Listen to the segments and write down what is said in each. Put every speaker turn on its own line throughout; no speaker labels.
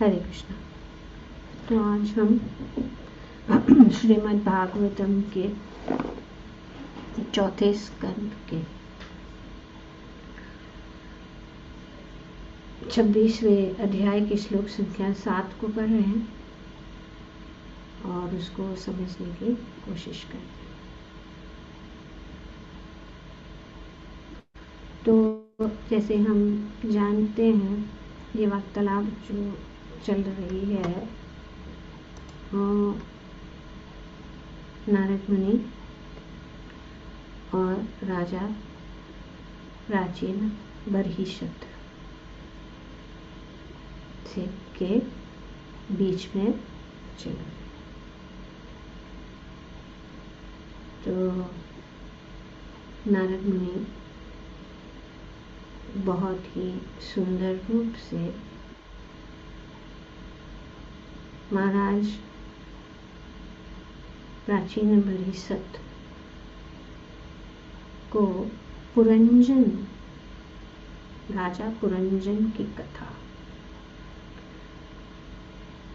हरे कृष्णा। तो आज हम श्रीमद् भागवतम के चौथे स्कंद के 26वें अध्याय के श्लोक संख्या 7 को पढ़ रहे हैं और उसको समझने की कोशिश करते हैं। तो जैसे हम जानते हैं, ये वार्तालाप जो चल रही है नारद मुनि और राजा प्राचीन बर्हिषत से के बीच में चल रही। तो नारद मुनि बहुत ही सुंदर रूप से महाराज प्राचीन बर्हिषत को पुरंजन, राजा पुरंजन की कथा,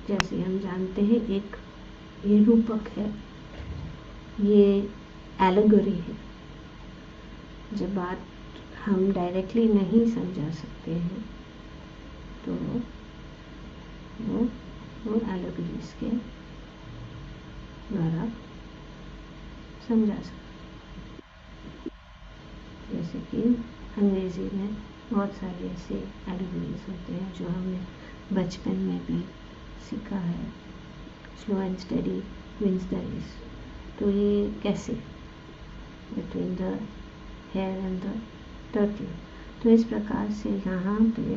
जैसे हम जानते हैं, एक ये रूपक है, ये एलेगोरी है। जब बात हम डायरेक्टली नहीं समझा सकते हैं तो वो एलेगोरीज के द्वारा समझा सकते। जैसे कि अंग्रेजी में बहुत सारे ऐसे एलेगोरीज होते हैं जो हमने बचपन में भी सीखा है। Slow and steady wins the race. तो ये कैसे, between the hare and the turtle. तो इस प्रकार से यहाँ पे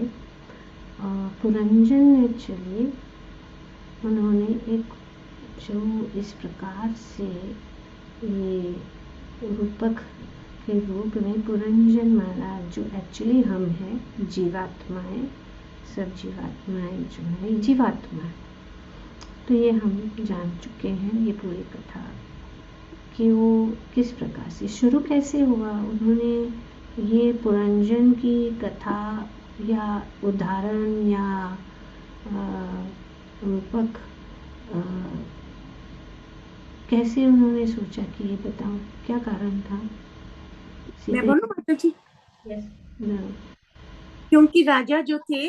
पुरंजन एक्चुअली उन्होंने एक जो इस प्रकार से ये रूपक के रूप में पुरंजन महाराज, जो एक्चुअली हम हैं, जीवात्माएं, सब जीवात्माएं जो है जीवात्मा है। तो ये हम जान चुके हैं ये पूरी कथा कि वो किस प्रकार से शुरू कैसे हुआ। उन्होंने ये पुरंजन की कथा या उदाहरण या रूपक कैसे उन्होंने सोचा कि ये बताऊं, क्या कारण था?
मैं बोलूं माता जी?
यस।
क्योंकि राजा जो थे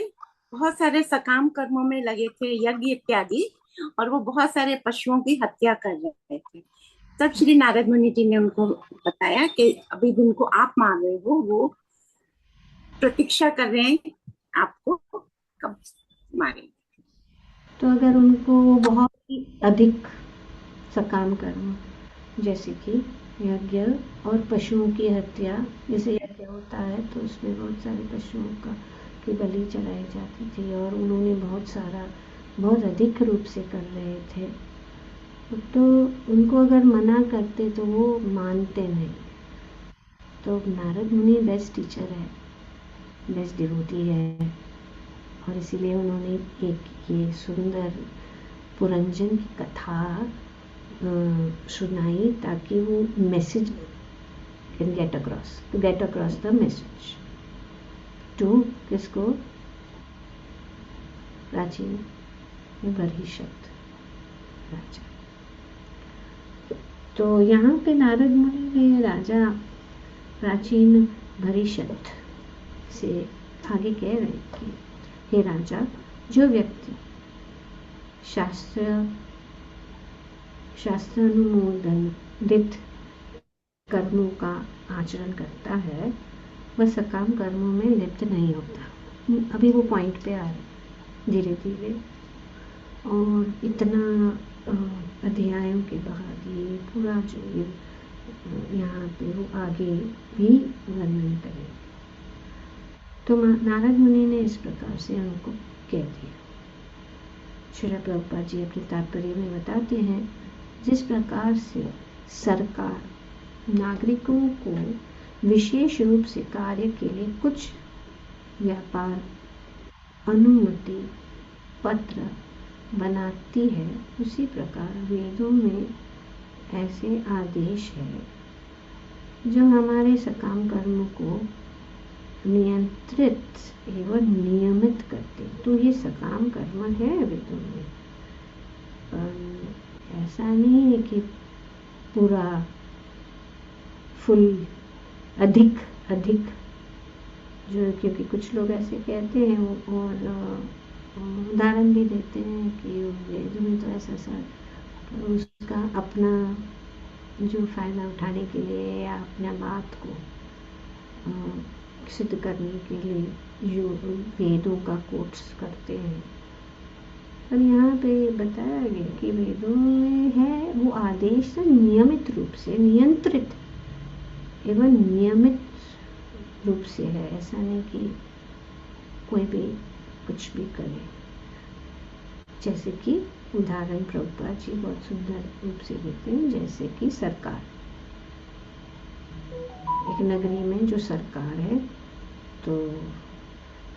बहुत सारे सकाम कर्मों में लगे थे, यज्ञ इत्यादि, और वो बहुत सारे पशुओं की हत्या कर रहे थे। तब श्री नारद मुनि जी ने उनको बताया कि अभी जिनको आप मार रहे हो वो प्रतीक्षा कर रहे हैं आपको कब मारेंगे।
तो अगर उनको बहुत ही अधिक सकाम कर्म, जैसे कि यज्ञ और पशुओं की हत्या, जैसे यज्ञ होता है तो उसमें बहुत सारे पशुओं की बलि चढ़ाई जाती थी और उन्होंने बहुत अधिक रूप से कर रहे थे, तो उनको अगर मना करते तो वो मानते नहीं। तो नारद मुनि बेस्ट टीचर है, बेस्ट डिवोटी है, और इसीलिए उन्होंने एक ये सुंदर पुरंजन की कथा सुनाई ताकि वो message can get across the message to किसको? प्राचीन बर्हिषत राजा। तो यहाँ पे नारद मुनि ने राजा प्राचीन बर्हिषत से आगे कह रहे कि हे राजा, जो व्यक्ति शास्त्रानुमोदित कर्मों का आचरण करता है वह सकाम कर्मों में लिप्त नहीं होता। अभी वो पॉइंट पे आ रहे धीरे धीरे, और इतना अध्यायों के बाद ये पूरा जो ये यहाँ पे वो आगे भी वर्णन करें। तो नारद मुनि ने इस प्रकार से उनको कह दिया। श्री प्रभुपाद जी अपने तात्पर्य में बताते हैं, जिस प्रकार से सरकार नागरिकों को विशेष रूप से कार्य के लिए कुछ व्यापार अनुमति पत्र बनाती है, उसी प्रकार वेदों में ऐसे आदेश है जो हमारे सकाम कर्म को नियंत्रित एवं नियमित करते। तो ये सकाम कर्म है वेदों में, पर ऐसा नहीं है कि पूरा फुल अधिक अधिक, जो क्योंकि कुछ लोग ऐसे कहते हैं और उदाहरण भी देते हैं कि वेद में तो ऐसा उसका अपना जो फायदा उठाने के लिए या अपने बात को सिद्ध करने के लिए जो वेदों का कोट्स करते हैं। पर यहाँ पे बताया गया कि वेदों में है वो आदेश नियमित रूप से, नियंत्रित एवं नियमित रूप से है। ऐसा नहीं कि कोई भी कुछ भी करे। जैसे कि उदाहरण प्रभुपाद जी बहुत सुंदर रूप से देते हैं, जैसे कि सरकार, एक नगरी में जो सरकार है तो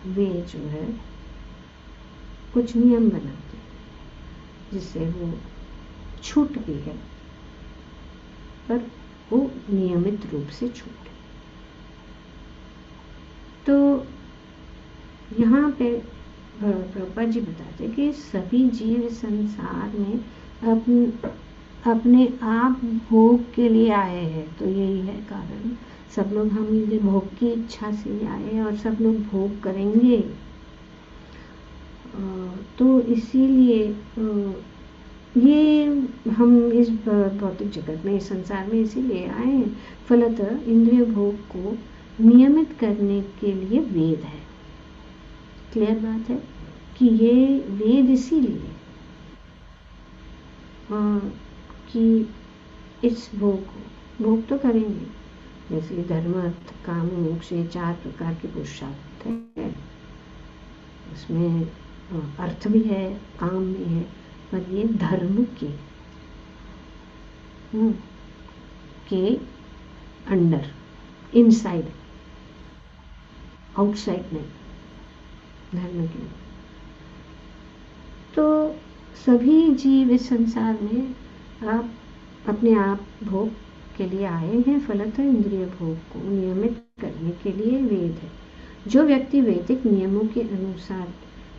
वे जो है कुछ नियम बनाते हैं जिससे वो छूट भी है, पर वो नियमित रूप से छूटे। तो यहाँ पे प्रभुपाद जी बताते हैं कि सभी जीव संसार में अपने आप भोग के लिए आए हैं। तो यही है कारण, सब लोग हम ये भोग की इच्छा से आए और सब लोग भोग करेंगे। तो इसीलिए ये हम इस भौतिक जगत में, इस संसार में इसीलिए आए हैं। फलतः इंद्रिय भोग को नियमित करने के लिए वेद है। क्लियर बात है कि ये वेद इसीलिए कि इस भोग तो करेंगे, जैसे धर्म अर्थ काम मोक्ष, ये 4 प्रकार के पुरुषार्थ है। उसमें अर्थ भी है, काम भी है, पर ये धर्म के अंडर, इनसाइड, आउटसाइड नहीं, धर्म के। तो सभी जीव इस संसार में आप अपने आप भोग के लिए आए हैं। फलतः इंद्रिय भोग को नियमित करने के लिए वेद है। जो व्यक्ति वैदिक नियमों के अनुसार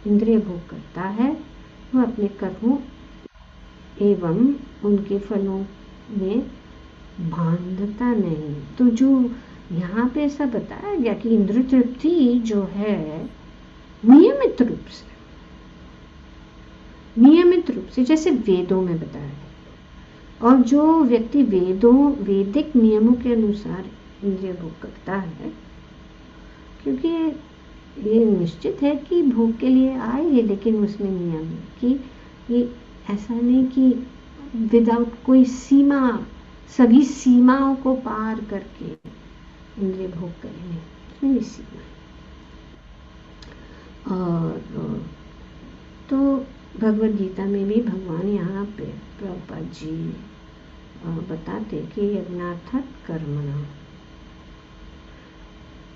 इंद्रिय भोग करता है वह अपने कर्मों एवं उनके फलों में बांधता नहीं। तो जो यहाँ पे ऐसा बताया गया कि इंद्रिय तृप्ति जो है नियमित रूप से जैसे वेदों में बताया है, और जो व्यक्ति वैदिक नियमों के अनुसार इंद्रिय भोग करता है, क्योंकि ये निश्चित है कि भोग के लिए आए हैं, लेकिन उसमें नियम है कि ये ऐसा नहीं कि विदाउट कोई सीमा, सभी सीमाओं को पार करके इंद्रिय भोग करेंगे, इसमें भी सीमा है। और तो भगवद गीता में भी भगवान यहाँ पे प्रभुपाद जी बताते कि यज्ञार्थात कर्मणा,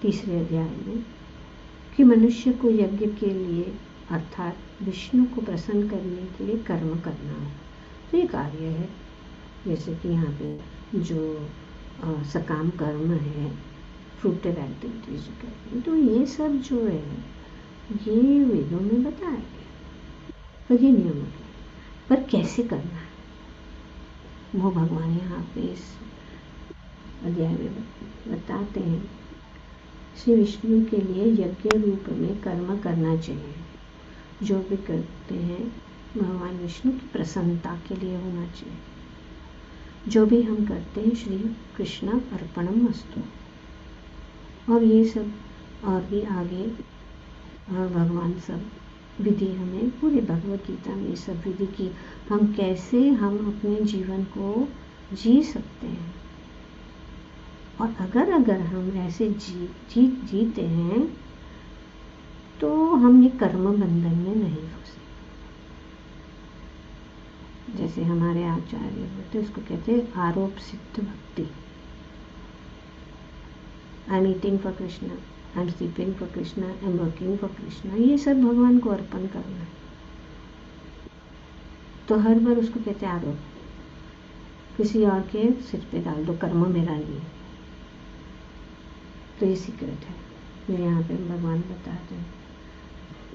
3 अध्याय में, कि मनुष्य को यज्ञ के लिए अर्थात विष्णु को प्रसन्न करने के लिए कर्म करना है। तो ये कार्य है, जैसे कि यहाँ पे जो सकाम कर्म है, फ्रूटिव एक्टिविटीज कहते हैं, तो ये सब जो है ये वेदों में बताया गया, पर ये नियम है। पर कैसे करना है वो भगवान यहाँ पे इस अध्याय में बताते हैं। श्री विष्णु के लिए यज्ञ रूप में कर्म करना चाहिए। जो भी करते हैं भगवान विष्णु की प्रसन्नता के लिए होना चाहिए। जो भी हम करते हैं श्री कृष्ण अर्पणम अस्तु। और ये सब और भी आगे भगवान सब विधि हमें पूरे भगवद गीता में ये सब विधि की हम कैसे हम अपने जीवन को जी सकते हैं। और अगर हम ऐसे जीते हैं तो हम ये कर्म बंधन में नहीं हो सकते। जैसे हमारे आचार्य होते उसको कहते हैं आरोप सिद्ध भक्ति। I am eating for Krishna, I am sleeping for Krishna, I am working for Krishna, ये सब भगवान को अर्पण करना है। तो हर बार उसको कहते हैं आरोप, किसी और के सिर पे डाल दो, कर्म मेरा नहीं है। तो ये सीक्रेट है। यहाँ पे भगवान बताते हैं,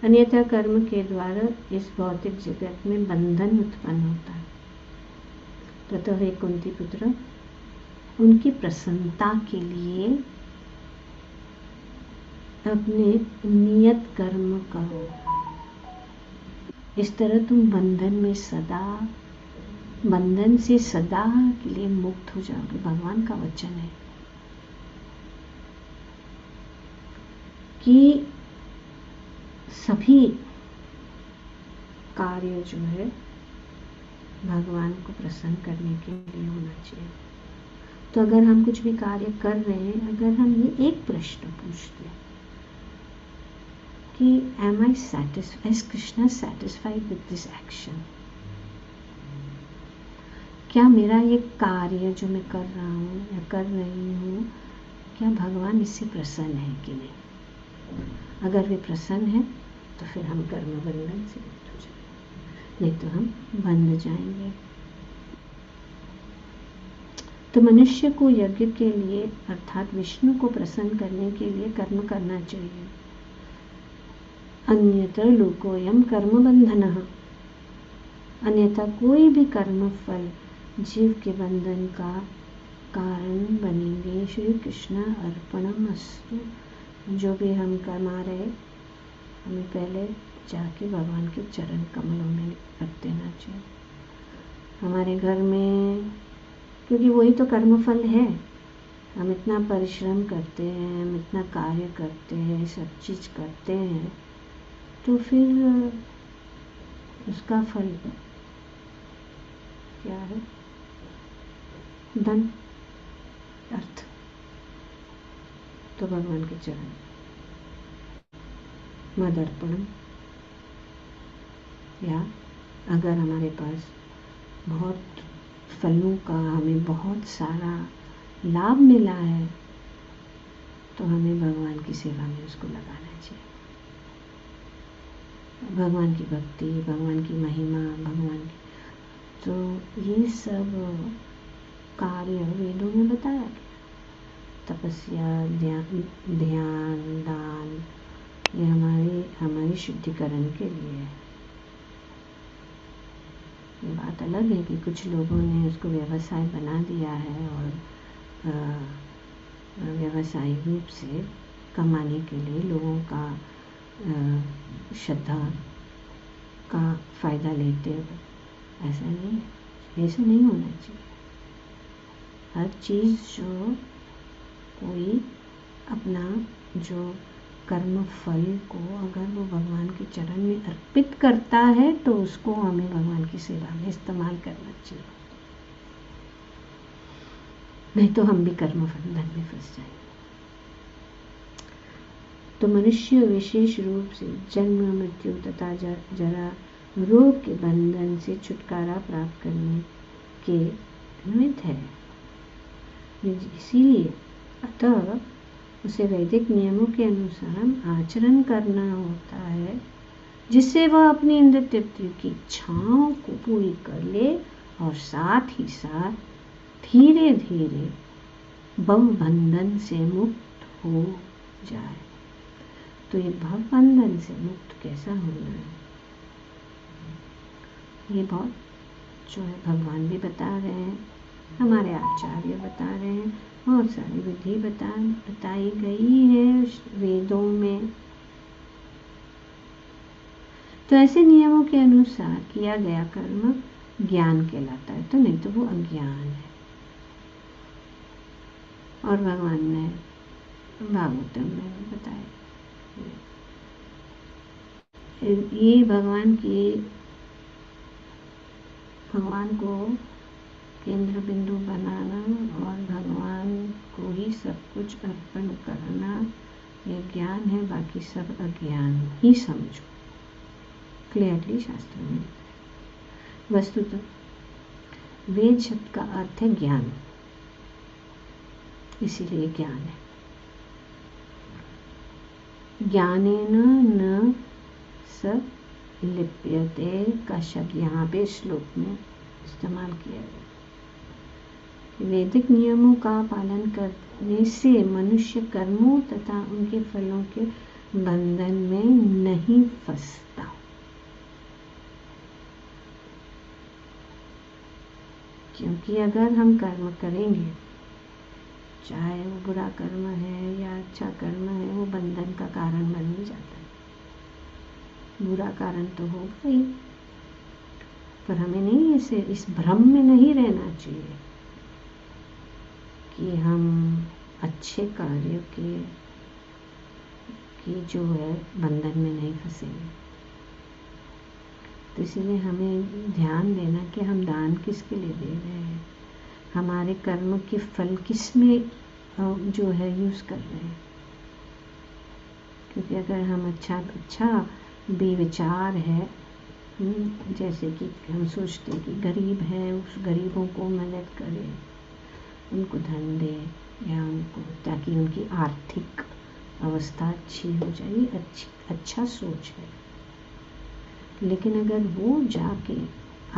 अन्यथा कर्म के द्वारा इस भौतिक जगत में बंधन उत्पन्न होता है। तथा हे कुंती पुत्र, उनकी प्रसन्नता के लिए अपने नियत कर्म करो, इस तरह तुम बंधन से सदा के लिए मुक्त हो जाओगे। भगवान का वचन है कि सभी कार्य जो है भगवान को प्रसन्न करने के लिए होना चाहिए। तो अगर हम कुछ भी कार्य कर रहे हैं, अगर हम ये एक प्रश्न पूछते हैं कि am I satisfied, is Krishna satisfied with this action? क्या मेरा ये कार्य जो मैं कर रहा हूँ या कर रही हूँ, क्या भगवान इससे प्रसन्न है कि नहीं? अगर वे प्रसन्न है तो फिर हम कर्म बंधन से मुक्त हो जाएंगे, नहीं तो हम बंध जाएंगे। तो मनुष्य को यज्ञ के लिए अर्थात विष्णु को प्रसन्न करने के लिए कर्म करना चाहिए। अन्यत्र लोकोयम कर्म बंधनः, अन्यथा कोई भी कर्म फल जीव के बंधन का कारण बनेंगे। श्री कृष्ण अर्पणमस्तु। जो भी हम कमा रहे, हमें पहले जाके भगवान के चरण कमलों में रख देना चाहिए। हमारे घर में, क्योंकि वही तो कर्मफल है, हम इतना परिश्रम करते हैं, हम इतना कार्य करते हैं, सब चीज़ करते हैं, तो फिर उसका फल क्या है? धन, अर्थ। तो भगवान के चरण मदर्पणम, या अगर हमारे पास बहुत फलों का, हमें बहुत सारा लाभ मिला है, तो हमें भगवान की सेवा में उसको लगाना चाहिए। भगवान की भक्ति, भगवान की महिमा, भगवान की, तो ये सब कार्य वेदों में बताया गया। तपस्या, ध्यान, दान, ये हमारी शुद्धिकरण के लिए है। ये बात अलग है कि कुछ लोगों ने उसको व्यवसाय बना दिया है और व्यवसायिक रूप से कमाने के लिए लोगों का श्रद्धा का फायदा लेते हो। ऐसा नहीं है, ऐसा नहीं होना चाहिए। हर चीज़ जो कोई अपना जो कर्म फल को अगर वो भगवान के चरण में अर्पित करता है, तो उसको हमें भगवान की सेवा में इस्तेमाल करना चाहिए, नहीं तो हम भी कर्म बंधन में फंस जाएंगे। तो मनुष्य विशेष रूप से जन्म, मृत्यु तथा जरा रोग के बंधन से छुटकारा प्राप्त करने के निमित्त है। इसीलिए अतः उसे वैदिक नियमों के अनुसार आचरण करना होता है, जिससे वह अपनी इंद्र तृप्ति की इच्छाओं को पूरी कर ले और साथ ही साथ धीरे धीरे भव बंधन से मुक्त हो जाए। तो ये भव बंधन से मुक्त कैसा होना है, ये बहुत जो है भगवान भी बता रहे हैं, हमारे आचार्य बता रहे हैं, बहुत सारी विधि बताई गई है वेदों में। तो ऐसे नियमों के अनुसार किया गया कर्म ज्ञान कहलाता है, तो नहीं तो वो अज्ञान है। और भगवान ने भागवतम में बताया, ये भगवान को केंद्र बिंदु बनाना और भगवान को ही सब कुछ अर्पण करना, ये ज्ञान है, बाकी सब अज्ञान ही समझो। क्लियरली शास्त्र में वस्तुतः वेद शब्द का अर्थ है ज्ञान, इसीलिए ज्ञान है। ज्ञानेन न स लिप्यते का शब्द यहाँ पे श्लोक में इस्तेमाल किया गया। वैदिक नियमों का पालन करने से मनुष्य कर्मों तथा उनके फलों के बंधन में नहीं फंसता। क्योंकि अगर हम कर्म करेंगे, चाहे वो बुरा कर्म है या अच्छा कर्म है, वो बंधन का कारण बन ही जाता है। बुरा कारण तो होगा ही, पर हमें नहीं ऐसे इस भ्रम में नहीं रहना चाहिए कि हम अच्छे कार्य की जो है बंधन में नहीं फंसेंगे। तो इसीलिए हमें ध्यान देना कि हम दान किसके लिए दे रहे हैं, हमारे कर्म के फल किस में जो है यूज़ कर रहे हैं। क्योंकि अगर हम अच्छा बेविचार है, जैसे कि हम सोचते हैं कि गरीब है, उस गरीबों को मदद करें, उनको धन दे या उनको, ताकि उनकी आर्थिक अवस्था अच्छी हो जाए, ये अच्छा सोच है। लेकिन अगर वो जाके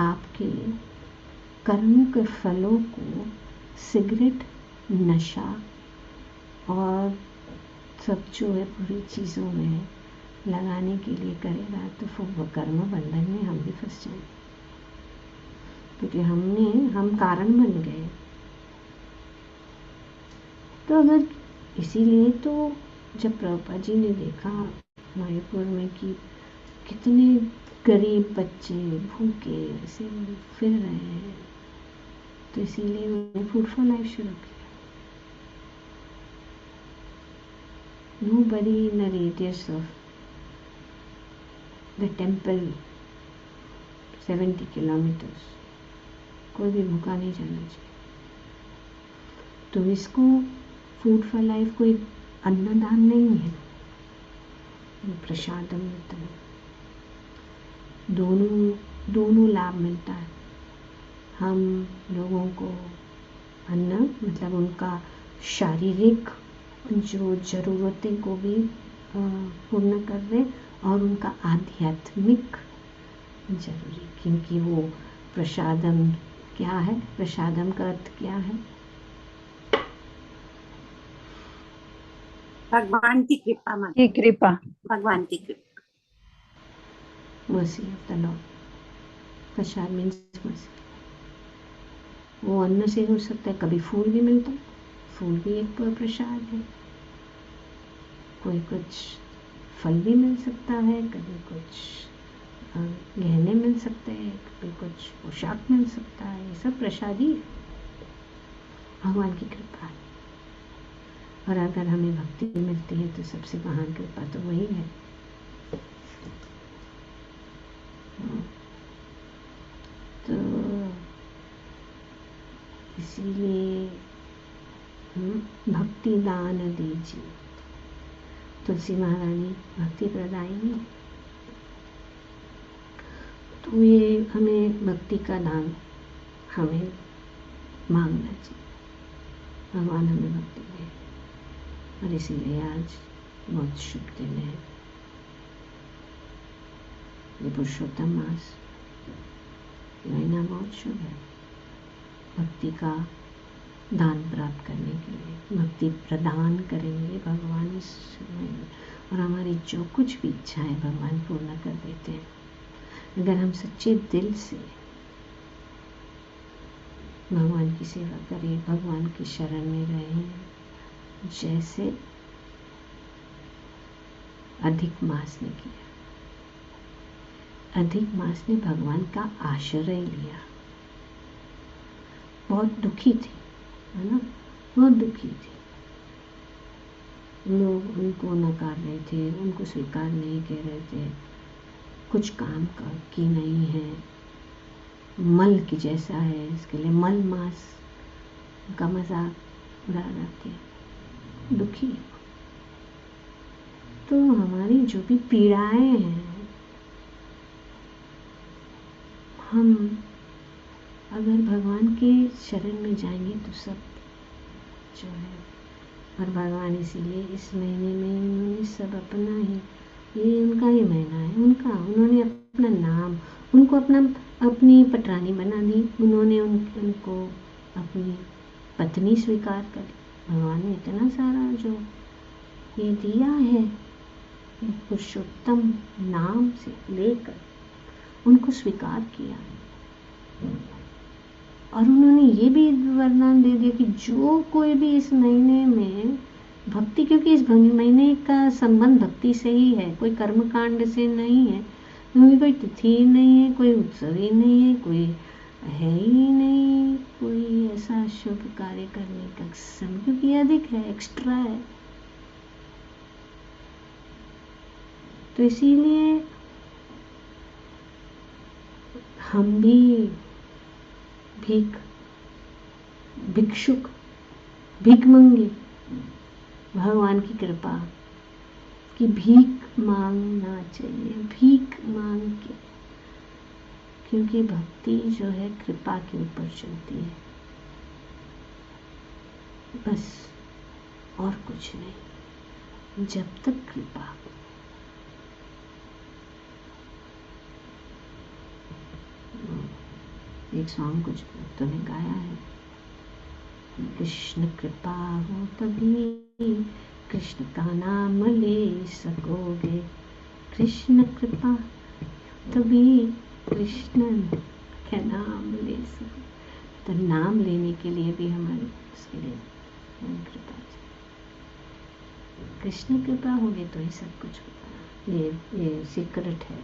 आपके कर्म के फलों को सिगरेट, नशा और सब जो है बुरी चीज़ों में लगाने के लिए करेगा, तो फिर वो कर्म बंधन में हम भी फंस जाएंगे। क्योंकि हम कारण बन गए। तो अगर इसीलिए तो जब प्रभुपाद जी ने देखा मायापुर में कि कितने गरीब बच्चे भूखे ऐसे फिर रहे हैं, तो इसीलिए उन्होंने फूड फॉर लाइफ शुरू किया। Nobody in the radius of the temple 70 kilometers, कोई भी भूखा नहीं जाना चाहिए। तो इसको फूड फॉर लाइफ कोई अन्नदान नहीं है, प्रसादम मिलता है। दोनों लाभ मिलता है। हम लोगों को अन्न मतलब उनका शारीरिक जो ज़रूरतें को भी पूर्ण कर रहे, और उनका आध्यात्मिक जरूरी, क्योंकि वो प्रसादम क्या है, प्रसादम का अर्थ क्या है?
भगवान की कृपा,
की कृपा,
भगवान की कृपा,
mercy of the Lord. Prasad means mercy. वो अन्न से हो सकता है, कभी फूल भी मिलता है, फूल भी एक प्रसाद है। कोई कुछ फल भी मिल सकता है, कभी कुछ गहने मिल सकते हैं, कभी कुछ पोशाक मिल सकता है, ये सब प्रसाद ही है, भगवान की कृपा है। और अगर हमें भक्ति मिलती है तो सबसे महान कृपा तो वही है। तो इसीलिए भक्ति दान दीजिए। तुलसी महारानी भक्ति प्रदायिनी, तो ये हमें भक्ति का दान हमें मांगना चाहिए, भगवान हमें भक्ति दे। और इसीलिए आज बहुत शुभ दिन है, ये पुरुषोत्तम मास महीना बहुत शुभ है भक्ति का दान प्राप्त करने के लिए। भक्ति प्रदान करेंगे भगवान इस महीने, और हमारी जो कुछ भी इच्छाएं भगवान पूर्ण कर देते हैं, अगर हम सच्चे दिल से भगवान की सेवा करें, भगवान की शरण में रहें। जैसे अधिक मास ने किया, अधिक मास ने भगवान का आश्रय लिया, बहुत दुखी थी, है ना, बहुत दुखी थी। लोग उनको नकार रहे थे, उनको स्वीकार नहीं कर रहे थे, कुछ काम की नहीं है, मल की जैसा है, इसके लिए मल मास का मजाक उड़ा रहा के दुखी। तो हमारी जो भी पीड़ाएं हैं, हम अगर भगवान के शरण में जाएंगे तो सब जो है, और भगवान इसीलिए इस महीने में उन्होंने सब अपना ही, ये उनका ही महीना है, उन्होंने अपना नाम, उनको अपनी पटरानी बना दी, उन्होंने उनको अपनी पत्नी स्वीकार कर ली, भगवान ने इतना सारा जो ये दिया है, पुरुषोत्तम नाम से लेकर उनको स्वीकार किया, और उन्होंने ये भी वरदान दे दिया कि जो कोई भी इस महीने में भक्ति, क्योंकि इस महीने का संबंध भक्ति से ही है, कोई कर्मकांड से नहीं है, क्योंकि कोई तिथि नहीं है, कोई उत्सव ही नहीं है, कोई है ही नहीं कोई ऐसा शुभ कार्य करने का समय, क्योंकि अधिक है, एक्स्ट्रा है। तो इसीलिए हम भी भिक्षुक, भीख मंगे, भगवान की कृपा की भीख मांगना चाहिए, भीख मांग के, क्योंकि भक्ति जो है कृपा के ऊपर चलती है, बस और कुछ नहीं। जब तक कृपा, एक सॉन्ग कुछ भक्तों ने गाया है, कृष्ण कृपा हो तभी कृष्ण का नाम ले सकोगे, कृष्ण कृपा तभी कृष्ण का नाम ले सकोगे। तो नाम लेने के लिए भी हमारे उसके लिए कृपा चाहिए। कृष्ण कृपा होगी तो ही सब कुछ होगा, ये सीक्रेट है,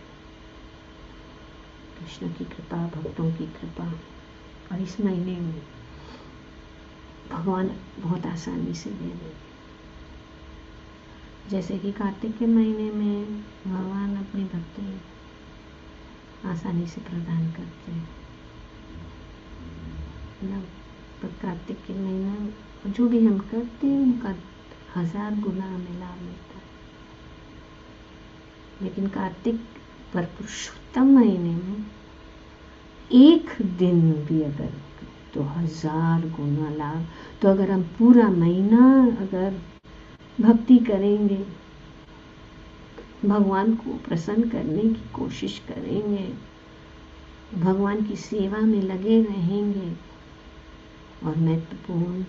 कृष्ण की कृपा, भक्तों की कृपा। और इस महीने में भगवान बहुत आसानी से दे देंगे, जैसे कि कार्तिक के महीने में भगवान अपनी भक्ति आसानी से प्रदान करते हैं ना। पर कार्तिक के महीना जो भी हम करते हैं उनका 1000 गुना हमें लाभ मिलता है, लेकिन कार्तिक पर पुरुषोत्तम महीने में एक दिन भी अगर तो 1000 गुना लाभ। तो अगर हम पूरा महीना अगर भक्ति करेंगे, भगवान को प्रसन्न करने की कोशिश करेंगे, भगवान की सेवा में लगे रहेंगे, और महत्वपूर्ण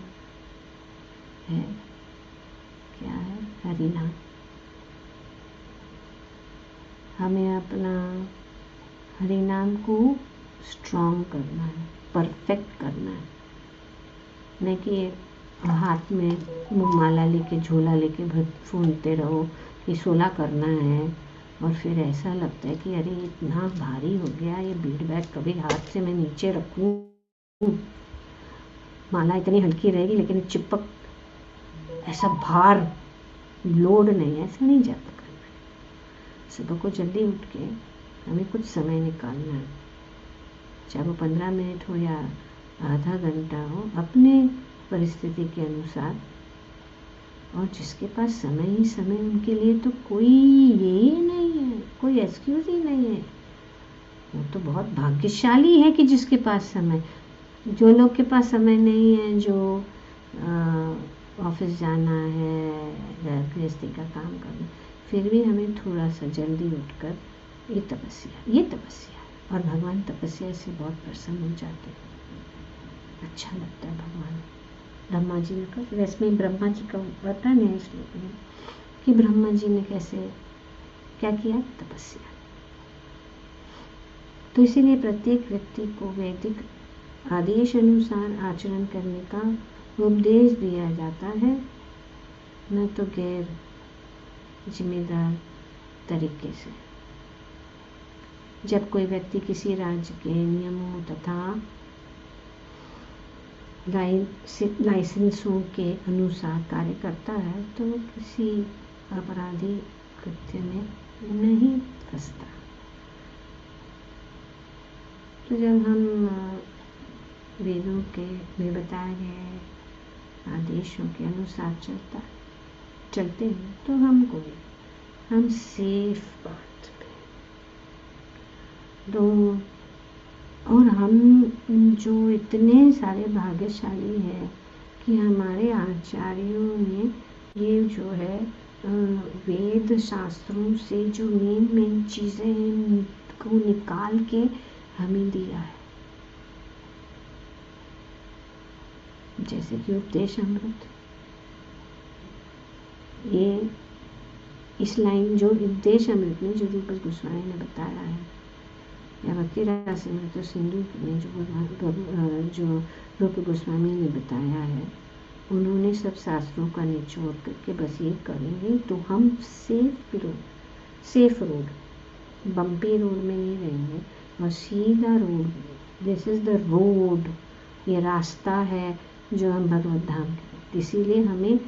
है क्या है, हरि नाम। हमें अपना हरि नाम को स्ट्रॉन्ग करना है, परफेक्ट करना है, नहीं कि हाथ में माला लेके झोला लेके फूलते रहो कि 16 करना है, और फिर ऐसा लगता है कि अरे इतना भारी हो गया ये बीड बैग, कभी हाथ से मैं नीचे रखूं, माला इतनी हल्की रहेगी लेकिन चिपक, ऐसा भार लोड नहीं, ऐसा नहीं जाता करना है। सुबह को जल्दी उठ के हमें कुछ समय निकालना है, चाहे वो 15 मिनट हो या आधा घंटा हो, अपने परिस्थिति के अनुसार, और जिसके पास समय ही समय, उनके लिए तो कोई ये नहीं है, कोई एक्सक्यूज ही नहीं है, वो तो बहुत भाग्यशाली है कि जिसके पास समय। जो लोग के पास समय नहीं है, जो ऑफिस जाना है, गृहस्थी का काम करना, फिर भी हमें थोड़ा सा जल्दी उठकर ये तपस्या है, और भगवान तपस्या से बहुत प्रसन्न हो जाते हैं, अच्छा लगता है भगवान। ब्रह्मा जी ने कहा, वैसे में ब्रह्मा जी का वर्णन है श्लोक में कि ब्रह्मा जी ने कैसे क्या किया, तपस्या। तो इसीलिए प्रत्येक व्यक्ति को वैदिक आदेश अनुसार आचरण करने का उपदेश दिया जाता है, न तो गैर जिम्मेदार तरीके से। जब कोई व्यक्ति किसी राज्य के नियमों तथा लाइसेंसों के अनुसार कार्य करता है तो वो किसी अपराधी कृत्य में नहीं फंसता। तो जब हम वेदों के में बताए गए आदेशों के अनुसार चलते हैं तो हम सेफ बात पे, तो और हम जो इतने सारे भाग्यशाली हैं कि हमारे आचार्यों ने ये जो है वेद शास्त्रों से जो मेन चीज़ें हैं को निकाल के हमें दिया है, जैसे कि उपदेश अमृत, ये इस लाइन जो उपदेश अमृत में जो रूप गोस्वामी ने बताया है, या भक्ति रसामृत तो सिंधु में जो रूप गोस्वामी ने बताया है, उन्होंने सब शास्त्रों का निचोड़ करके बस ये करेंगे तो हम सेफ रोड, बम्पी रोड में नहीं रहेंगे और सीधा road, this is the road, ये रास्ता है जो हम भगवत धाम के। इसीलिए हमें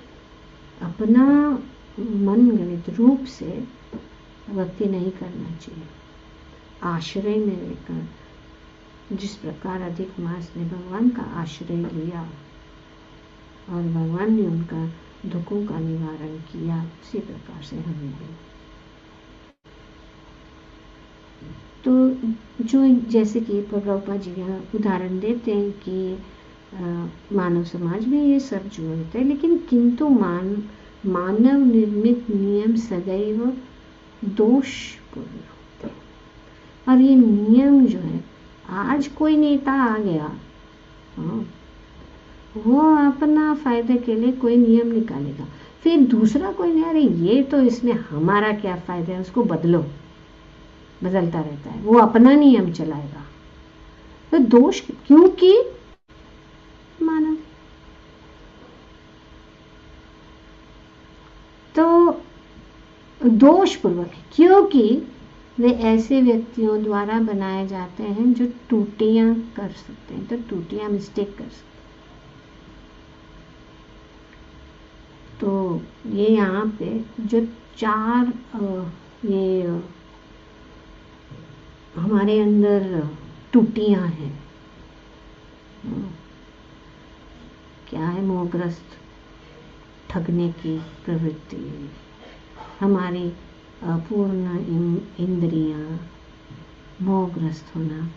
अपना मन गणित रूप से भक्ति नहीं करना चाहिए। आश्रय में रहकर, जिस प्रकार अधिक मास ने भगवान का आश्रय लिया और भगवान ने उनका दुखों का निवारण किया, उसी प्रकार से हमें भी। तो जो जैसे कि प्रभुपाद जी यहाँ उदाहरण देते हैं कि मानव समाज में ये सब जो होता है, लेकिन किंतु मानव निर्मित नियम सदैव दोषपूर्ण होते हैं। और ये नियम जो है, आज कोई नेता आ गया, वो अपना फायदे के लिए कोई नियम निकालेगा, फिर दूसरा कोई नहीं, अरे ये तो इसमें हमारा क्या फायदा है, उसको बदलो, बदलता रहता है, वो अपना नियम चलाएगा। तो दोष क्योंकि मानव, तो दोषपूर्वक है, क्योंकि वे ऐसे व्यक्तियों द्वारा बनाए जाते हैं जो त्रुटियां कर सकते हैं, तो त्रुटियां मिस्टेक कर सकते हैं। तो ये यहाँ पे जो चार ये हमारे अंदर त्रुटियां हैं, क्या है? मोहग्रस्त, ठगने की प्रवृत्ति, हमारी अपूर्ण इंद्रियां, मोहग्रस्त होना।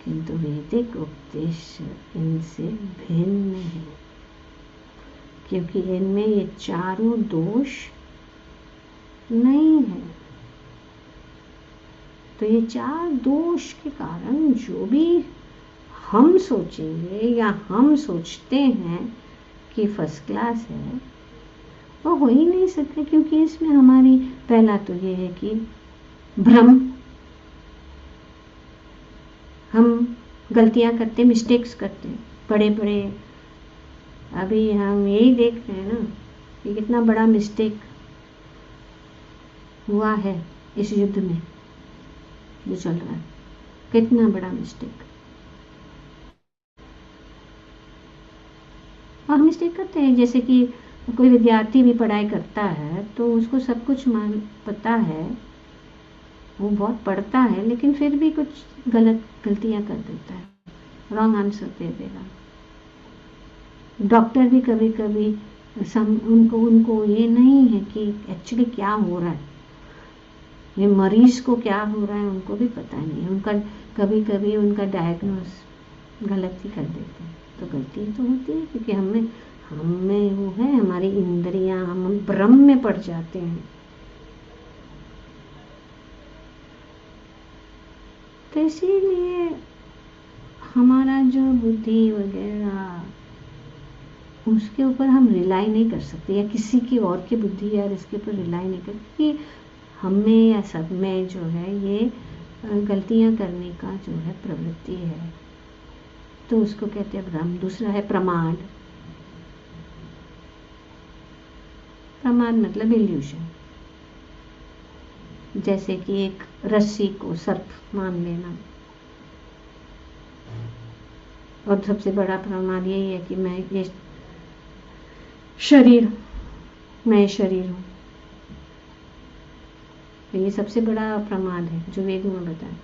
किंतु वैदिक उपदेश इनसे भिन्न है, क्योंकि इनमें ये चारों दोष नहीं है। तो ये चार दोष के कारण जो भी हम सोचेंगे या हम सोचते हैं कि फर्स्ट क्लास है, वो हो ही नहीं सकते, क्योंकि इसमें हमारी पहला तो ये है कि भ्रम, हम गलतियां करते, मिस्टेक्स करते, बड़े बड़े। अभी हम यही देख रहे हैं ना कि कितना बड़ा मिस्टेक हुआ है इस युद्ध में जो चल रहा है, कितना बड़ा मिस्टेक। और हम मिस्टेक करते हैं, जैसे कि कोई विद्यार्थी भी पढ़ाई करता है तो उसको सब कुछ पता है, वो बहुत पढ़ता है, लेकिन फिर भी कुछ गलतियां कर देता है, रॉन्ग आंसर दे देगा। डॉक्टर भी कभी कभी उनको ये नहीं है कि एक्चुअली क्या हो रहा है, ये मरीज को क्या हो रहा है उनको भी पता नहीं है। उनका कभी कभी उनका डायग्नोस गलत ही कर देते हैं। तो गलती तो होती है, क्योंकि हमें वो है, हमारी इंद्रियां, हम भ्रम में पड़ जाते हैं। तो इसीलिए हमारा जो बुद्धि वगैरह, उसके ऊपर हम रिलाई नहीं कर सकते, या किसी की और की बुद्धि या इसके ऊपर रिलाई नहीं कर, क्योंकि हमें या सब में जो है ये गलतियां करने का जो है प्रवृत्ति है। तो उसको कहते हैं भ्रम। दूसरा है प्रमाद। प्रमाद मतलब इल्यूशन, जैसे कि एक रस्सी को सर्प मान लेना। और सबसे बड़ा प्रमाद यही है कि मैं ये शरीर हूँ। तो ये सबसे बड़ा प्रमाद है जो वेदों में बताया,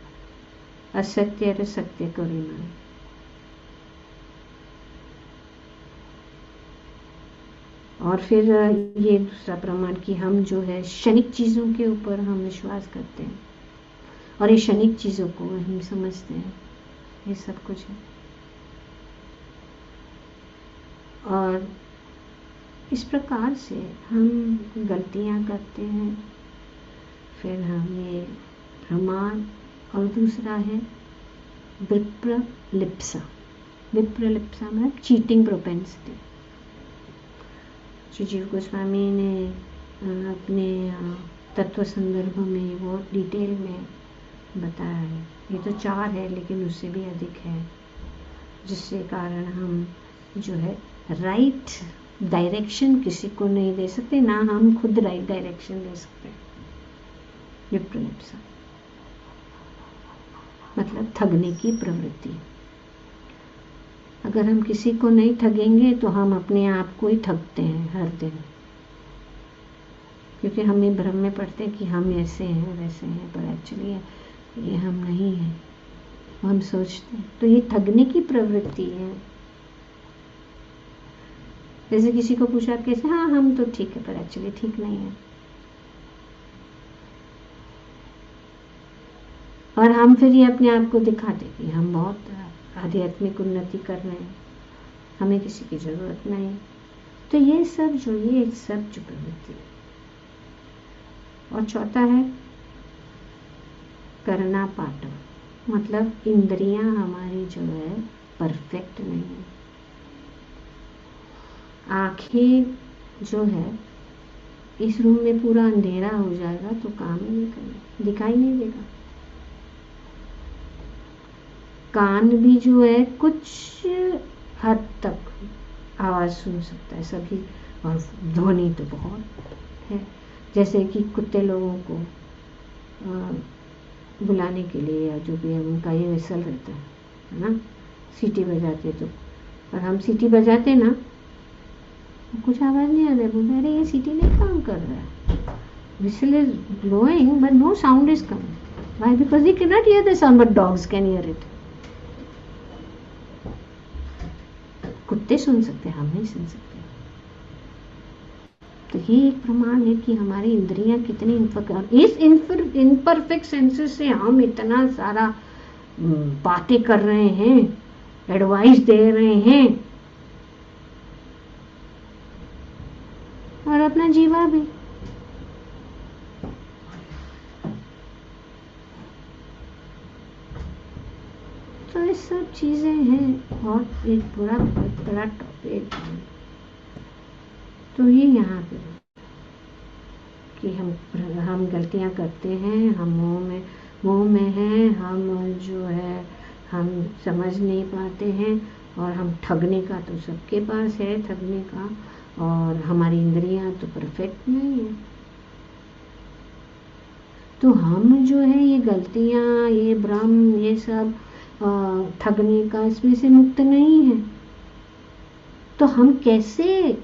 असत्य और सत्य करे ना। और फिर ये दूसरा प्रमाण कि हम जो है क्षणिक चीज़ों के ऊपर हम विश्वास करते हैं, और ये क्षणिक चीज़ों को हम समझते हैं ये सब कुछ है। और इस प्रकार से हम गलतियां करते हैं। फिर हम ये प्रमाद, और दूसरा है विप्रलिप्सा। विप्रलिप्सा मतलब चीटिंग प्रोपेंसिटी। सुजीव गोस्वामी ने अपने तत्व संदर्भ में बहुत डिटेल में बताया है। ये तो 4 है लेकिन उससे भी अधिक है, जिससे कारण हम जो है राइट डायरेक्शन किसी को नहीं दे सकते, ना हम खुद राइट डायरेक्शन दे सकते। विप्रोलिप्सा मतलब ठगने की प्रवृत्ति। अगर हम किसी को नहीं ठगेंगे तो हम अपने आप को ही ठगते हैं हर दिन, क्योंकि हम ये भ्रम में पड़ते हैं कि हम ऐसे हैं वैसे हैं, पर एक्चुअली ये हम नहीं हैं, हम सोचते हैं। तो ये ठगने की प्रवृत्ति है। जैसे किसी को पूछा कैसे, हाँ हम तो ठीक है, पर एक्चुअली ठीक नहीं है। और हम फिर ये अपने आप को दिखाते कि हम बहुत आध्यात्मिक उन्नति कर रहे हैं, हमें किसी की जरूरत नहीं। तो ये सब जो प्रवृत्ति है। और चौथा है करना पाठ, मतलब इंद्रियां हमारी जो है परफेक्ट नहीं है। आंखें जो है, इस रूम में पूरा अंधेरा हो जाएगा तो काम ही नहीं करेगा, दिखाई नहीं देगा। कान भी जो है कुछ हद तक आवाज सुन सकता है सभी, और ध्वनि तो बहुत है। जैसे कि कुत्ते लोगों को बुलाने के लिए या जो भी है उनका ये विसल रहता है ना, सीटी बजाते तो, और हम सीटी बजाते ना, कुछ आवाज नहीं आ रहा है, बोलते अरे ये सीटी नहीं काम कर रहा है, whistle is blowing but no sound is coming. Why? Because they cannot hear the sound, but dogs can hear it. कुत्ते सुन सकते हैं, हम नहीं सुन सकते। तो ये एक प्रमाण है कि हमारी इंद्रियां कितनी इस इनपरफेक्ट सेंसेस से हम इतना सारा बातें कर रहे हैं, एडवाइस दे रहे हैं, और अपना जीवा भी। तो ये सब चीजें हैं और एक पूरा बहुत बड़ा टॉपिक है। तो ये यहाँ पे कि हम गलतियाँ करते हैं, हम मोह में हैं, हम जो है हम समझ नहीं पाते हैं, और हम ठगने का तो सबके पास है ठगने का, और हमारी इंद्रियां तो परफेक्ट नहीं है। तो हम जो है ये गलतियां, ये भ्रम, ये सब ठगने का, इसमें से मुक्त नहीं है। तो हम कैसे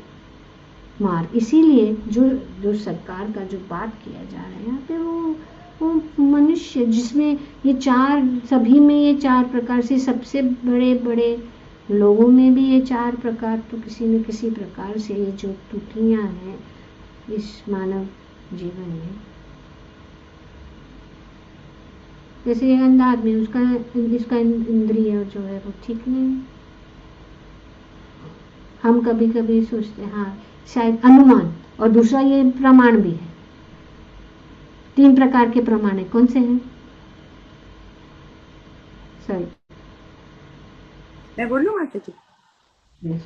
इसीलिए जो सरकार का जो बात किया जा रहा है यहाँ पे, वो मनुष्य जिसमें ये 4, सभी में ये 4 प्रकार से, सबसे बड़े बड़े लोगों में भी ये 4 प्रकार तो किसी न किसी प्रकार से ये जो त्रुटियां हैं इस मानव जीवन में। जैसे एक अंधा आदमी, इसका इंद्रिय जो है वो ठीक नहीं। हम कभी कभी सोचते हैं हाँ शायद अनुमान, और दूसरा ये प्रमाण भी है। 3 प्रकार के प्रमाण है, कौन से हैं? सॉरी,
मैं बोलूं माता जी?
yes.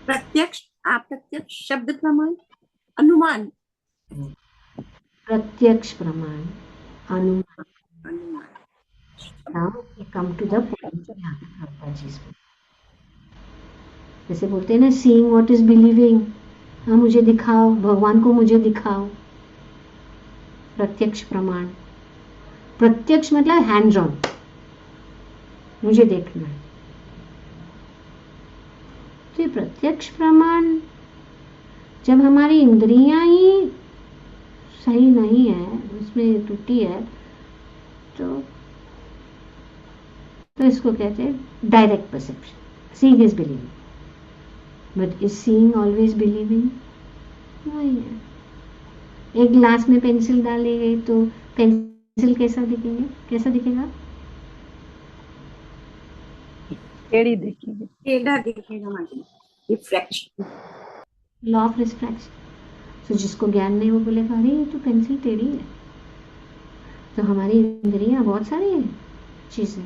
प्रत्यक्ष, अप्रत्यक्ष, शब्द प्रमाण, अनुमान।
प्रत्यक्ष प्रमाण, अनुमान।
अनुमान।
Come to the point. जैसे बोलते हैं ना, सीइंग व्हाट इज बिलीविंग, हाँ मुझे दिखाओ, भगवान को मुझे दिखाओ। प्रत्यक्ष प्रमाण, प्रत्यक्ष मतलब हैंड्स ऑन, मुझे देखना है। तो ये प्रत्यक्ष प्रमाण, जब हमारी इंद्रियां ही सही नहीं है, उसमें त्रुटि है, तो इसको कहते हैं direct perception. Seeing is believing, but is seeing always believing? नहीं है। एक ग्लास में पेंसिल डाली गई तो पेंसिल कैसा दिखेगा?
टेढ़ी दिखेगी,
टेढ़ा दिखेगा माता जी। Refraction,
law of refraction. तो जिसको ज्ञान नहीं वो बोलेगा अरे ये तो पेंसिल टेढ़ी है। तो हमारी इंद्रियां बहुत सारी है चीजें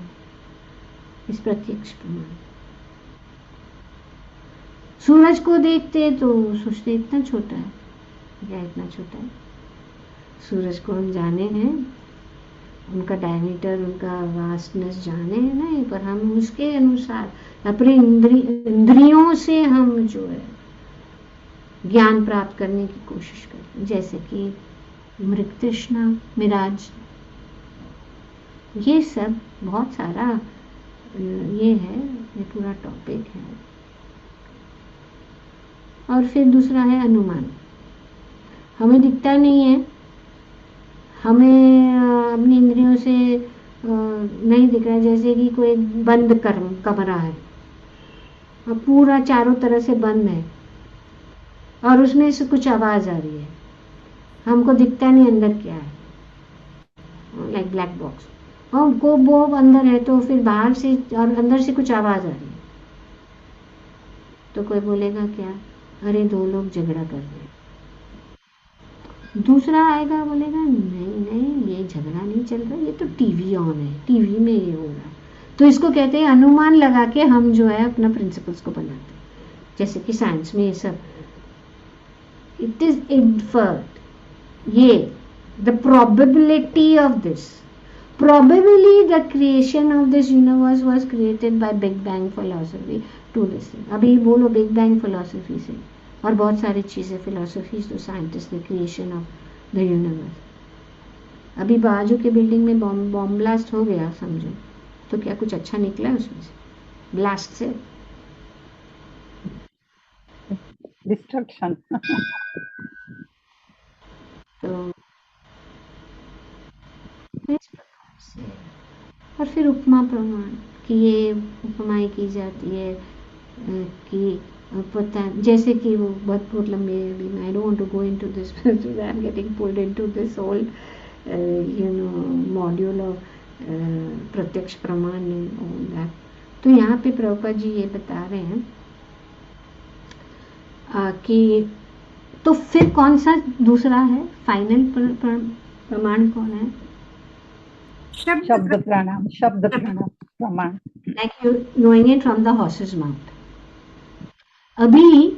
इस प्रत्यक्ष प्रमाण। सूरज को देखते तो सोचते इतना छोटा है, क्या इतना छोटा है? सूरज को हम जाने हैं, उनका डायमीटर, उनका वास्टनेस जाने हैं नहीं, पर हम उसके अनुसार अपने इंद्रियों से हम जो है ज्ञान प्राप्त करने की कोशिश करते हैं, जैसे कि मृग तृष्णा, मिराज, ये सब बहुत सारा ये है, ये पूरा टॉपिक है। और फिर दूसरा है अनुमान। हमें दिखता नहीं है, हमें अपनी इंद्रियों से नहीं दिख रहा है, जैसे कि कोई बंद कमरा है और पूरा चारों तरह से बंद है और उसमें से कुछ आवाज़ आ रही है, हमको दिखता नहीं अंदर क्या है, लाइक ब्लैक बॉक्स। और वो अंदर है तो फिर बाहर से और अंदर से कुछ आवाज़ आ रही है, तो कोई बोलेगा क्या, अरे दो लोग झगड़ा कर रहे हैं। दूसरा आएगा बोलेगा नहीं नहीं, ये झगड़ा नहीं चल रहा, ये तो टीवी ऑन है, टीवी में ये हो रहा है। तो इसको कहते हैं अनुमान लगा के हम जो है अपना प्रिंसिपल्स को बनाते हैं, जैसे कि साइंस में ये सब इट इज इन्फर्ड, ये the probability of this, probably the creation of this universe was created by Big Bang philosophy to this thing। अभी बोलो Big Bang philosophy से, और बहुत सारी चीज़ें फिलोसफीज तो साइंटिस्ट ने क्रिएशन ऑफ द यूनिवर्स। अभी बाजू के बिल्डिंग में बॉम्ब ब्लास्ट हो गया समझो, तो क्या कुछ अच्छा निकला उसमें से ब्लास्ट से?
डिस्ट्रक्शन।
तो इस प्रकार से, और फिर उपमा प्रमाण कि ये उपमाएं की जाती है कि पता, जैसे कि वो बहुत लंबे, I don't want to go into this, I am getting pulled into this whole module of प्रत्यक्ष प्रमाण एंड ऑल दैट। तो यहाँ पे प्रभुपाद जी ये बता रहे हैं कि तो फिर कौन सा दूसरा है फाइनल प्रमाण कौन है?
शब्द प्रमाण, शब्द प्रमाण,
like you knowing it from the horses mouth. अभी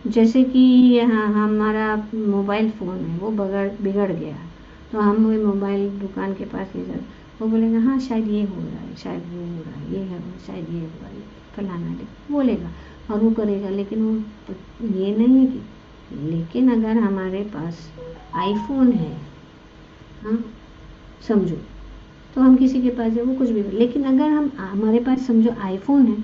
जैसे कि यहाँ हमारा मोबाइल फ़ोन है, वो बिगड़ गया, तो हम वो मोबाइल दुकान के पास ले जाते, वो बोलेगा हाँ शायद ये हो रहा है, शायद वो हो रहा है, ये है शायद ये हो रहा है, फलाना बोलेगा और वो करेगा, लेकिन वो ये नहीं है कि, लेकिन अगर हमारे पास आईफोन है, हाँ समझो, तो हम किसी के पास है वो कुछ भी, लेकिन अगर हम हमारे पास समझो आईफोन है,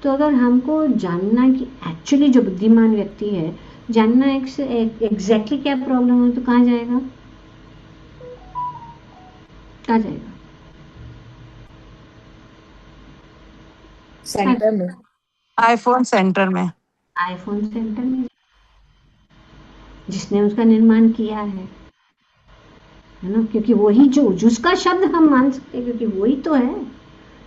तो अगर हमको जानना कि एक्चुअली जो बुद्धिमान व्यक्ति है जानना एग्जैक्टली क्या प्रॉब्लम है, तो कहाँ जाएगा? कहाँ जाएगा?
सेंटर में, आईफोन सेंटर में,
आईफोन सेंटर में, जिसने उसका निर्माण किया है ना, क्योंकि वही जो जिसका शब्द हम मान सकते हैं, क्योंकि वही तो है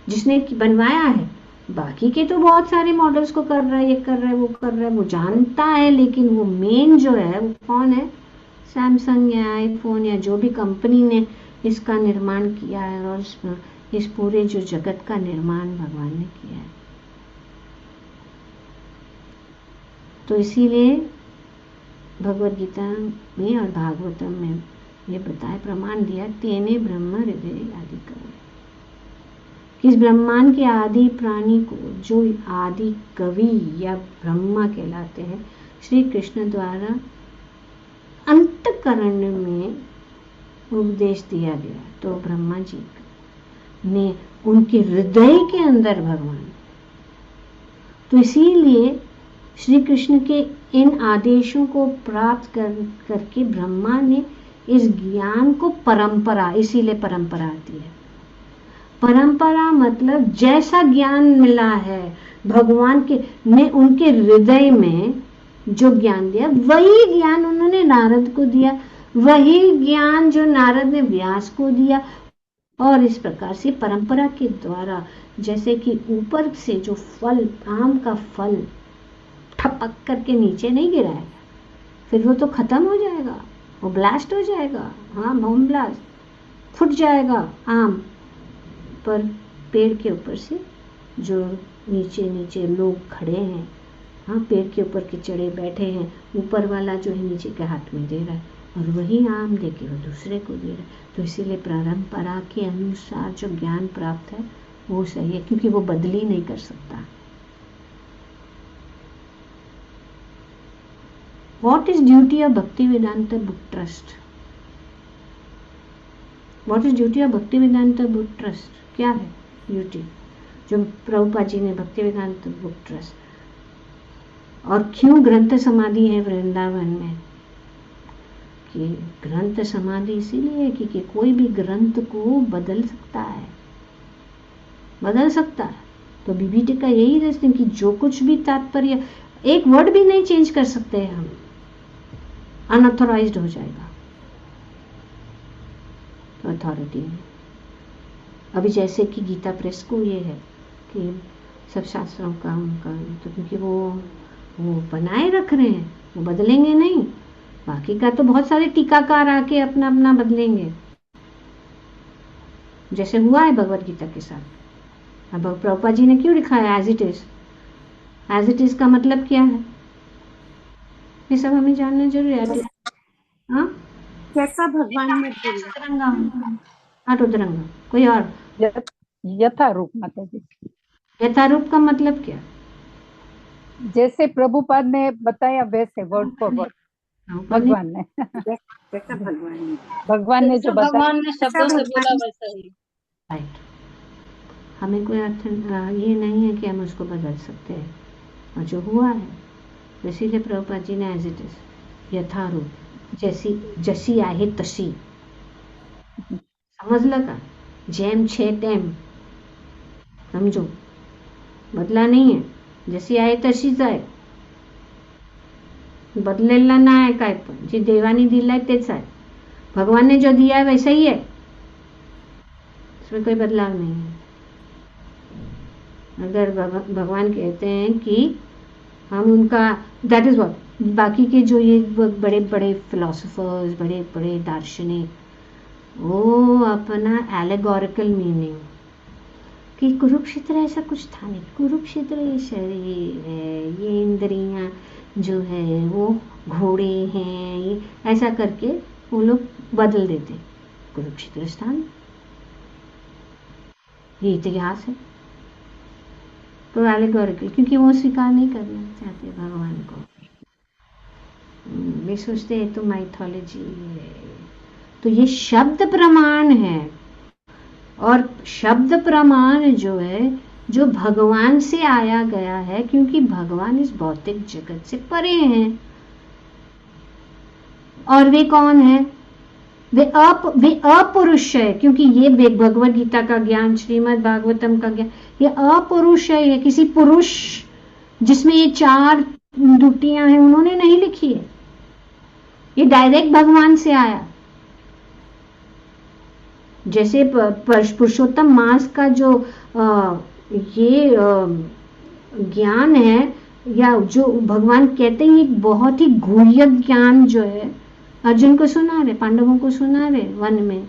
जिसने बनवाया है। बाकी के तो बहुत सारे मॉडल्स को कर रहा है, ये कर रहा है, वो कर रहा है, वो जानता है, लेकिन वो मेन जो है वो कौन है? सैमसंग या आईफोन या जो भी कंपनी ने इसका निर्माण किया है, और इस पूरे जो जगत का निर्माण भगवान ने किया है। तो इसीलिए भगवद गीता में और भागवतम में ये बताया, प्रमाण दिया, तेने ब्रह्म हृदय आदि कवि, इस ब्रह्मांड के आदि प्राणी को, जो आदि कवि या ब्रह्मा कहलाते हैं, श्री कृष्ण द्वारा अंतःकरण में उपदेश दिया गया। तो ब्रह्मा जी ने उनके हृदय के अंदर भगवान, तो इसीलिए श्री कृष्ण के इन आदेशों को प्राप्त करके ब्रह्मा ने इस ज्ञान को परंपरा, इसीलिए परंपरा आती है। परंपरा मतलब जैसा ज्ञान मिला है भगवान के ने उनके हृदय में जो ज्ञान दिया, वही ज्ञान उन्होंने नारद को दिया, वही ज्ञान जो नारद ने व्यास को दिया। और इस प्रकार से परंपरा के द्वारा, जैसे कि ऊपर से जो फल, आम का फल ठपक करके नीचे नहीं गिराएगा, फिर वो तो खत्म हो जाएगा, वो ब्लास्ट हो जाएगा, हाँ बम ब्लास्ट, फूट जाएगा आम, पर पेड़ के ऊपर से जो नीचे नीचे लोग खड़े हैं, हाँ, पेड़ के ऊपर के चढ़े बैठे हैं, ऊपर वाला जो है नीचे के हाथ में दे रहा है और वही आम दे के वो दूसरे को दे रहा है। तो इसीलिए परंपरा के अनुसार जो ज्ञान प्राप्त है वो सही है, क्योंकि वो बदली नहीं कर सकता। What is duty of Bhaktivedanta Book Trust? What is duty of Bhaktivedanta Book Trust? क्या है ड्यूटी जो प्रभुपाद जी ने भक्तिवेदांत बुक ट्रस्ट, और क्यों ग्रंथ समाधि है वृंदावन में? कि ग्रंथ समाधि इसीलिए है कि कोई भी ग्रंथ को बदल सकता है, बदल सकता है। तो बीबीटी का यही रहता है कि जो कुछ भी तात्पर्य, एक वर्ड भी नहीं चेंज कर सकते हैं हम, अनऑथोराइज्ड हो जाएगा तो अथॉरिटी में। अभी जैसे कि गीता प्रेस को ये है कि सब शास्त्रों का उनका, तो क्योंकि वो बनाए रख रहे हैं, वो बदलेंगे नहीं। बाकी का तो बहुत सारे टीकाकार आके अपना अपना बदलेंगे, जैसे हुआ है भगवत गीता के साथ। अब प्रभुपाद जी ने क्यों लिखा है as it is? As it is का मतलब क्या है, ये सब हमें जानना जरूरी है। हाँ,
कैसा भगवान ने बोला,
हाँ रुद्रंगा, कोई और?
यथारूप माता जी।
यथारूप का मतलब क्या?
जैसे प्रभुपाद ने बताया वैसे वर्ड फॉर वर्ड भगवान ने
जैसा
भगवान ने जो बताया,
भगवान ने शब्दों से बोला वैसा ही।
राइट। हमें कोई अर्थ ये नहीं है कि हम उसको बदल सकते हैं, और जो हुआ है इसीलिए प्रभुपाद जी ने एज इट इज यथारूप, जैसी आहे तशी, समजलं का? जेम छे तेम, समजो, बदला नाही आहे, जशी आहे तशीच आहे, बदलेला नाही आहे काय पण, जे देवाने दिलाय तेच आहे, भगवान ने जो दिया है वैसा ही है, इसमें कोई बदलाव नहीं है। अगर भगवान कहते हैं कि हम उनका, दैट इज व्हाट, बाकी के जो ये बड़े बड़े फिलोसोफर्स, बड़े बड़े दार्शनिक, वो अपना एलेगोरिकल मीनिंग कि कुरुक्षेत्र ऐसा कुछ था नहीं, कुरुक्षेत्र ये शरीर है, ये इंद्रियां जो है वो घोड़े हैं, ये ऐसा करके वो लोग बदल देते कुरुक्षेत्र स्थान, ये इतिहास है। तो एलेगोरिकल, क्योंकि वो स्वीकार नहीं करना चाहते भगवान को, वे सोचते हैं तो माइथोलॉजी है। तो ये शब्द प्रमाण है, और शब्द प्रमाण जो है जो भगवान से आया गया है, क्योंकि भगवान इस भौतिक जगत से परे हैं। और वे कौन है? वे अपुरुष है, क्योंकि ये भगवद गीता का ज्ञान, श्रीमद् भागवतम का ज्ञान, ये अपुरुष है। किसी पुरुष जिसमें ये चार दुटियां हैं उन्होंने नहीं लिखी है, ये डायरेक्ट भगवान से आया। जैसे पुरुषोत्तम मास का जो ये ज्ञान है, या जो भगवान कहते हैं एक बहुत ही गुह्य ज्ञान जो है, अर्जुन को सुना रहे, पांडवों को सुना रहे वन में,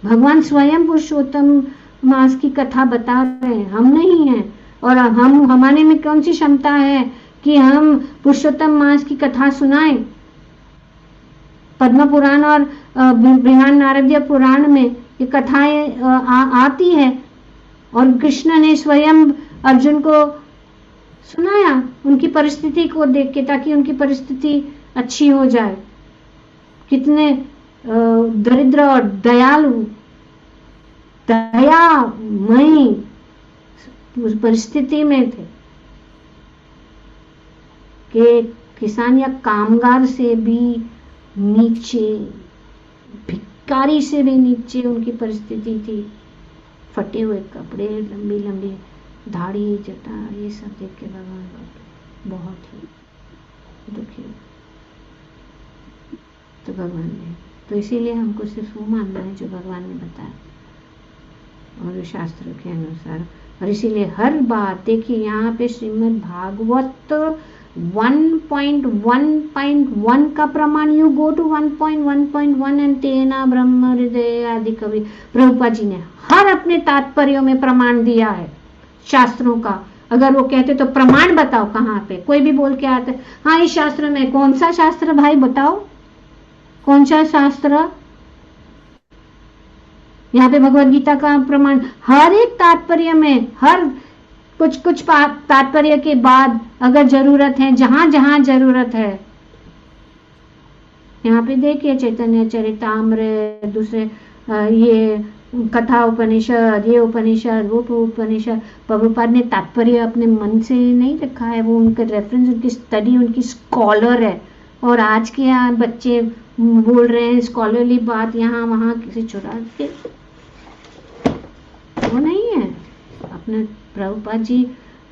भगवान स्वयं पुरुषोत्तम मास की कथा बता रहे हैं, हम नहीं हैं। और हम, हमारे में कौन सी क्षमता है कि हम पुरुषोत्तम मास की कथा सुनाएं? पद्म पुराण और बृहन नारदीय पुराण में ये कथाएं आती है, और कृष्ण ने स्वयं अर्जुन को सुनाया उनकी परिस्थिति को देख के, ताकि उनकी परिस्थिति अच्छी हो जाए। कितने दरिद्र और दयालु, दयामयी उस परिस्थिति में थे कि किसान या कामगार से भी नीचे, भिखारी से भी नीचे उनकी परिस्थिति थी। फटे हुए कपड़े, लंबी लंबी दाढ़ी, जटा, ये सब देख के भगवान बहुत ही दुखी। तो भगवान ने, तो इसीलिए हमको सिर्फ वो मानना है जो भगवान ने बताया और शास्त्र के अनुसार। और इसीलिए हर बात देखिए, यहाँ पे श्रीमद् भागवत 1.1.1 का प्रमाण, यू गो टू 1.1.1 एंड तेना ब्रह्म हृदय आदि कवि, प्रभुपाद जी ने हर अपने तात्पर्यों में प्रमाण दिया है शास्त्रों का। अगर वो कहते तो प्रमाण बताओ कहाँ पे, कोई भी बोल के आते हाँ इस शास्त्र में, कौन सा शास्त्र भाई बताओ, कौन सा शास्त्र? यहाँ पे भगवत गीता का प्रमाण हर एक तात्पर्य में, हर कुछ तात्पर्य के बाद अगर जरूरत है, जहां जहां जरूरत है, यहाँ पे देखिए चैतन्य चरितामृत, दूसरे ये कथा उपनिषद, ये उपनिषद, वो उपनिषद, प्रभुपाद ने तात्पर्य अपने मन से नहीं रखा है, वो उनका रेफरेंस, उनकी स्टडी, उनकी स्कॉलर है। और आज के यहाँ बच्चे बोल रहे हैं स्कॉलरली बात यहाँ वहाँ किसी चुरा के, वो नहीं है। अपने प्रभुपाद जी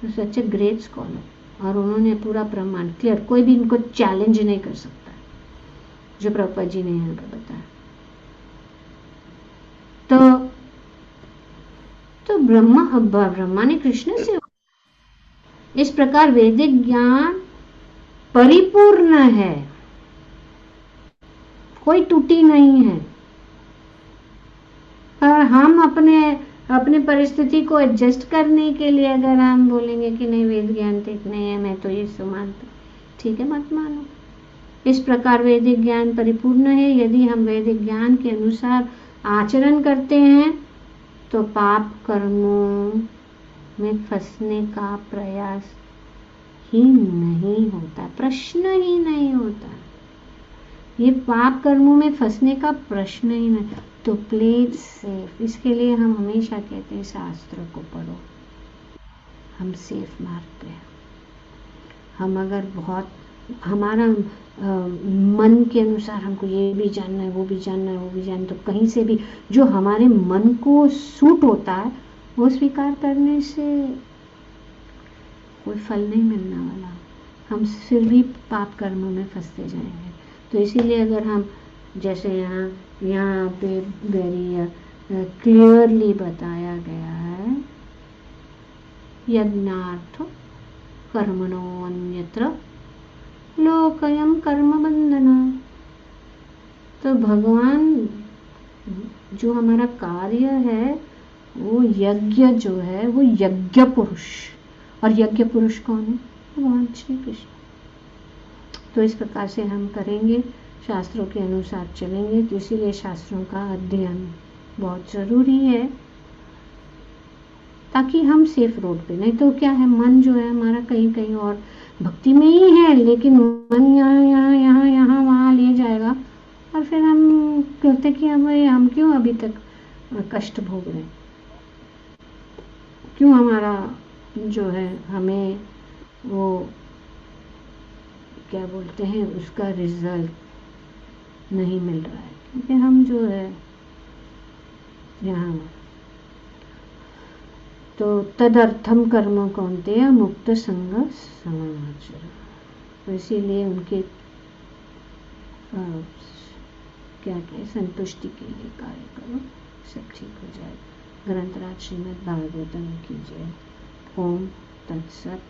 सच ए ग्रेट स्कॉलर, और उन्होंने पूरा प्रमाण क्लियर, कोई भी इनको चैलेंज नहीं कर सकता जो प्रभुपाद जी ने यहाँ पर बताया। तो ब्रह्मा ने कृष्ण से इस प्रकार वैदिक ज्ञान परिपूर्ण है, कोई त्रुटि नहीं है। और हम अपने परिस्थिति को एडजस्ट करने के लिए अगर हम बोलेंगे कि नहीं वेद ज्ञान तो इतने है, मैं तो ये मानता, ठीक है, मत मानो। इस प्रकार वैदिक ज्ञान परिपूर्ण है। यदि हम वैदिक ज्ञान के अनुसार आचरण करते हैं तो पाप कर्मों में फंसने का प्रयास ही नहीं होता, प्रश्न ही नहीं होता। ये पाप कर्मों में फंसने का प्रश्न ही नहीं। तो प्ले इट सेफ, इसके लिए हम हमेशा कहते हैं शास्त्र को पढ़ो, हम सेफ मार्ग पे हैं। हम अगर बहुत हमारा मन के अनुसार हमको ये भी जानना है, वो भी जानना है, वो भी जानना है, तो कहीं से भी जो हमारे मन को सूट होता है वो स्वीकार करने से कोई फल नहीं मिलने वाला, हम फिर भी पाप कर्मों में फंसते जाएंगे। तो इसीलिए अगर हम जैसे यहाँ पे वेरी क्लियरली बताया गया है, यज्ञार्थ कर्मणो अन्यत्र लोकयम कर्म बंधना। तो भगवान जो हमारा कार्य है वो यज्ञ जो है वो यज्ञ पुरुष, और यज्ञ पुरुष कौन है? भगवान श्री कृष्ण। तो इस प्रकार से हम करेंगे, शास्त्रों के अनुसार चलेंगे। तो इसीलिए शास्त्रों का अध्ययन बहुत जरूरी है ताकि हम सेफ रोड पे, नहीं तो क्या है, मन जो है हमारा कहीं कहीं और भक्ति में ही है, लेकिन मन यहाँ वहाँ ले जाएगा, और फिर हम कहते कि हम क्यों अभी तक कष्ट भोग रहे, क्यों हमारा जो है हमें वो क्या बोलते हैं उसका रिजल्ट नहीं मिल रहा है, क्योंकि हम जो है यहाँ। तो तदर्थम कर्म कौन्तेय मुक्त संग समाचर। तो इसीलिए उनके क्या कहें संतुष्टि के लिए कार्य करो, सब ठीक हो जाएगा। ग्रंथराज श्रीमद् भागवतम की जय। ओम तत्सत।